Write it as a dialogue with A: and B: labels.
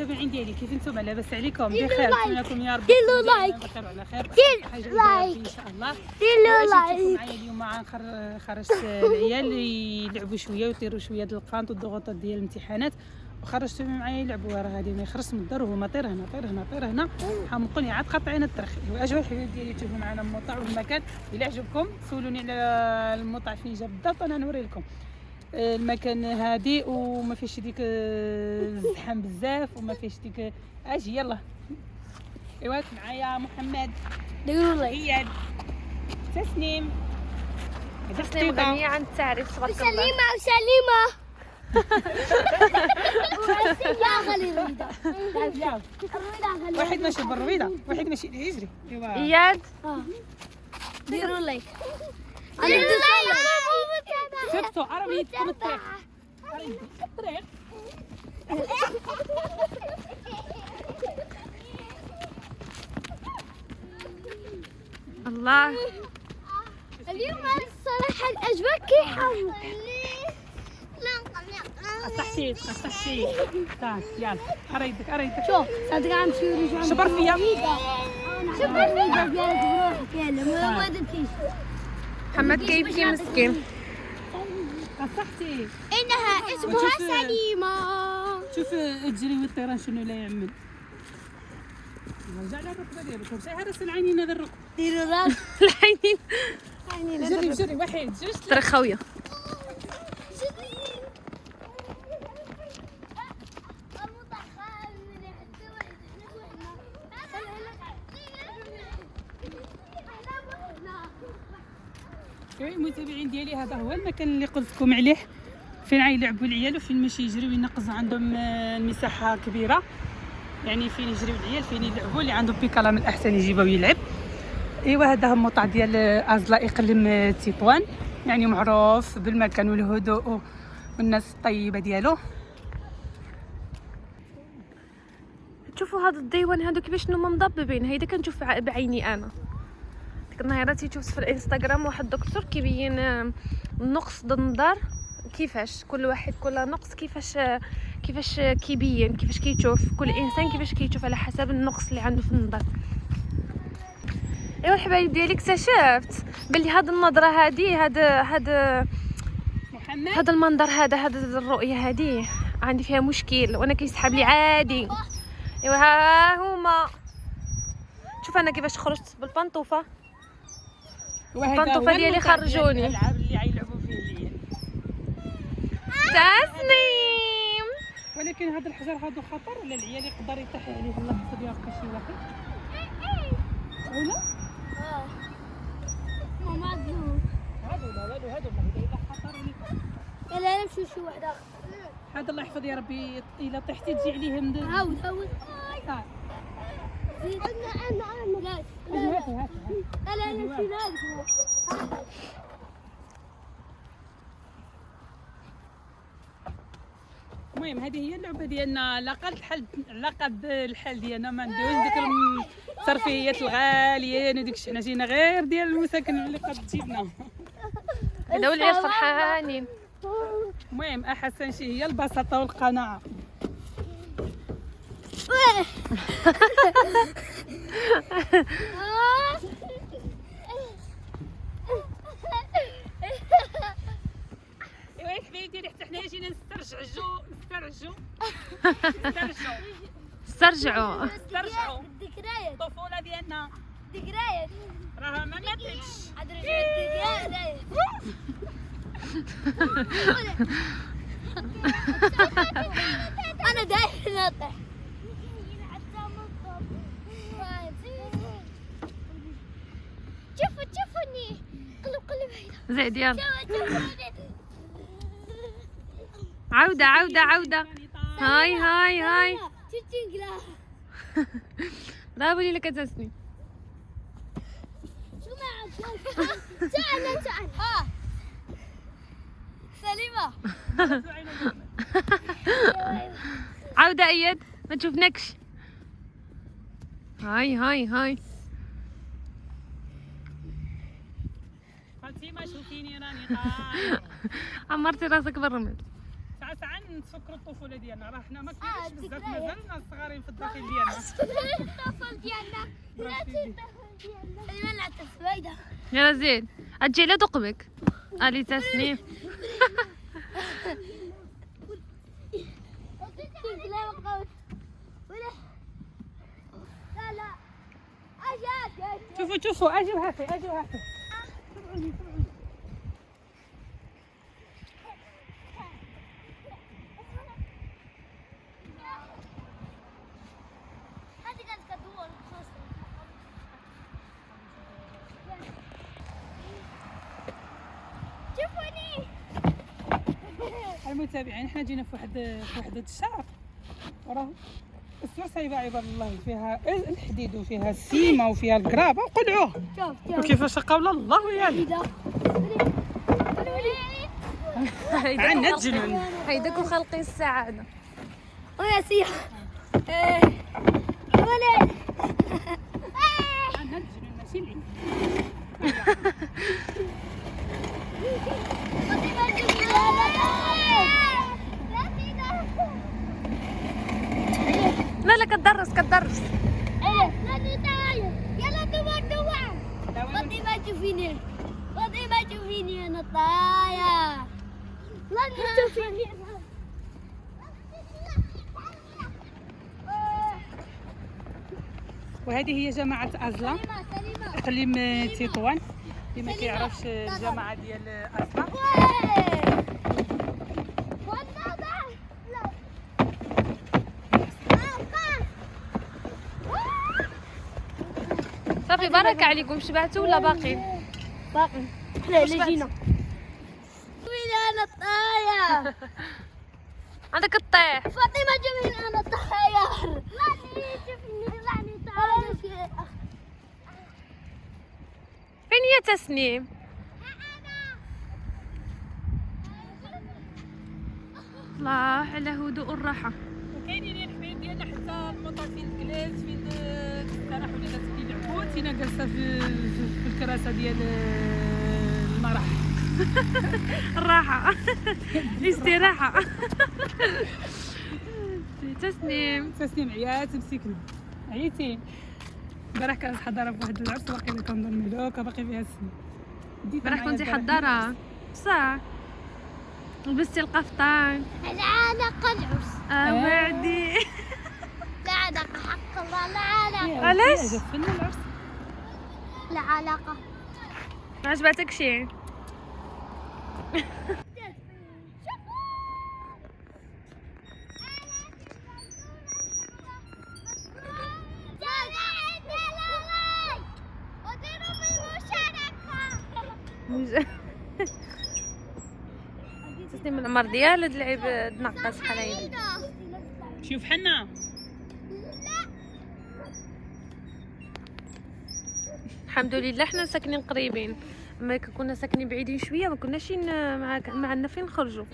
A: المتابعين ديالي كيف نتوما لاباس عليكم بخير؟ نتمنىكم يا رب
B: ديروا لايك
A: بخير وعلى خير.
B: دير لايك
A: ان شاء الله.
B: ديروا لايك.
A: معايا اليوم خرجت العيال يلعبوا شويه ويطيروا شويه د القانط والضغوطات ديال الامتحانات، وخرجتهم معايا يلعبوا. راه غادي ما يخرجش من الدار وهما طير هنا طير هنا طير هنا، حمقوني عاد قاطعين الطريق. واجوا الحبايب ديالي تشوفوا معنا المطاع والمكان. الا عجبكم سولوني على المطاع فين جا بالضبط وانا نوري لكم. المكان هادئ وما فيش ديك الزحام بزاف وما فيش ديك. اجي يلا. ايوا معايا محمد،
B: ديروا لايك.
A: اياد، تسنيم.
C: تسنيم غنية عن التعريف تبارك الله.
B: وسليمة يا غالي الرويدة.
A: واحد ماشي بالرويضه، واحد ماشي يجري. ايوا
C: اياد
B: ديروا لايك.
A: سبتو عربي يدكم الطريق. الطريق
C: الله.
B: اليوم الصراحة الأجواء كي حلوة.
A: قصحتي قصحتي. تعال يلا اريدك اريدك.
B: شوف صدق عم شو
A: شبر فيا.
B: شبر فيا بروحك يلا ما تمشيش.
C: محمد كيفكي مسكين.
A: قصحتي.
B: إنها اسمها سليمة.
A: شوف تجري والطيران شنو لا يعمل. رجع على الركبه ديالك ومشي هرس العينين هذا الركب.
B: ديروا لايك.
C: العينين
A: جري جري واحد جوج
C: طريق خاوية.
A: المتابعين ديالي هذا هو المكان اللي قلت لكم عليه، فين غيلعبوا العيال وفين ماشي يجريو ينقص عندهم المساحه كبيره، يعني فين يجريو العيال فين يلعبوا. اللي عندهم بيكالا من الاحسن يجيبوا يلعب. ايوا هذا هو المطعم ديال ازلا اقليم تطوان، يعني معروف بالمكان والهدوء والناس الطيبه ديالو.
C: تشوفوا هذا الديوان هادو كيفاش هما مضببين. هيدا كنشوف بعيني انا. ديك النهار تيشوف في الانستغرام واحد الدكتور كيبين النقص د النظر، كيفاش كل واحد كل نقص كيفاش كيبين، كيفاش كيشوف كل انسان كيفاش كيشوف على حسب النقص اللي عنده في النظر. ايوا الحبايب ديالي اكتشفت بلي هاد النظره هادي
A: محمد
C: هاد المنظر هذا الرؤيه هادي عندي فيها مشكل وانا كيسحب لي عادي. ايوا ها هما. شوف انا كيفاش خرجت بالبنطوفه. البنطوفه ديالي خرجوني.
A: الالعاب اللي غيلعبوا فيه العيال.
C: تسنيم.
A: ولكن هذا الحجر هذا خطر ولا العيال يقدر يطيح عليه اللبس ديال شي واحد ولا
B: ماما
A: هادو الا خطر عليكم.
B: يلا نمشي شي واحد آخر.
A: هذا الله يحفظ يا ربي. الا طيحتي تجي عليه من
B: هاود
A: زيد.
B: انا لا نمشي لا.
A: المهم هذه هي اللعبه ديالنا. لقد الحال ديالنا ما نديروش ديك الترفيهيات الغاليين وديك الشيء. حنا جينا غير ديال المساكن اللي قد تجيبنا.
C: هذا العيال فرحانين.
A: المهم احسن شيء هي البساطه والقناعه. ايوا الحبايب ديالي حتى حنا جينا
C: استرجعوا
B: الذكريات
A: الطفوله ديالنا.
B: ذكريات
A: راها ما ماتتش.
B: عاد رجعت ذكريات. انا دايما ناطح. شوفوني قلب هيدا.
C: زيد يلا. عودة. هاي. برافو ليك تسنيم.
B: شو معك؟ تعال ها سليمة.
C: عودة اياد ما تشوفناكش. هاي
A: فاطمه شوفيني راني طاير.
C: عمرتي راسك بالرمل.
A: ساعات نتفكروا الطفوله ديالنا، راه حنا ما
B: آه،
A: كاينش بزاف،
B: الذكريات.
A: مازالنا صغارين في الداخل ديالنا.
B: الطفل ديالنا بلاتي الطفل ديالنا خلينا نعطي فايدة.
C: يلا زين اجي على دقبك الي تسنيم.
B: لا بقاوش ولا لا لا أجي
A: شوفوا اجي وهاتي
B: هذه كانت كدور خاصة. شوفوني
A: المتابعين، حنا جينا في واحد الشارع، وراه السوق صايبه عباد الله، فيها الحديد وفيها السيمه وفيها القرابه وقلعوه،
B: شوف
A: وكيفاش قول الله يالي عندنا الجنون.
C: هيداك خلقي السعاده.
B: ويا سيح ولد
A: عندنا الجنون ماشي العين.
C: لا لا كتدرس
B: يلا دوا فاطمة تشوفيني انا طاير. لا تشوفيني
A: وهذه هي جماعه ازلا اقليم تطوان، اللي ما كيعرفش الجماعه ديال ازلا.
C: صافي بركه عليكم، شبعتوا ولا باقي؟
B: باقي احنا اللي جينا. وين انا طاير؟
C: عندك الطيح.
B: فاطمة جميل انا طاير. راني شوفني راني طاير.
C: فين هي تسنيم؟ الله على هدوء الراحه.
A: وكاينين الحبايب ديالنا حتى المطار فين جلاس، فين تستراح ولا ناس كيلعبوا، تينا جالسه في الكراسه ديال المرح.
C: الراحه الاستراحه.
A: تسنيم عيات مسكنا، عييتي البارح كانت حضاره في واحد العرس، واقيلا كنظن دوكا باقي فيها السنين.
C: البارح كنتي حضاره صح؟ لبستي القفطان.
B: العلاقة العرس
C: وعدي.
B: لا علاقة حق الله لا علاقة.
C: علاش؟
A: فين العرس؟
B: لا علاقة.
C: ما عجبتك شي؟ تسنيم العمر ديالها تلعب تنقص بحال هيدا.
A: شوف حنا
C: الحمد لله حنا ساكنين قريبين، اما كنا ساكنين بعيدين شويه ما كناش ما عندنا فين نخرجوا.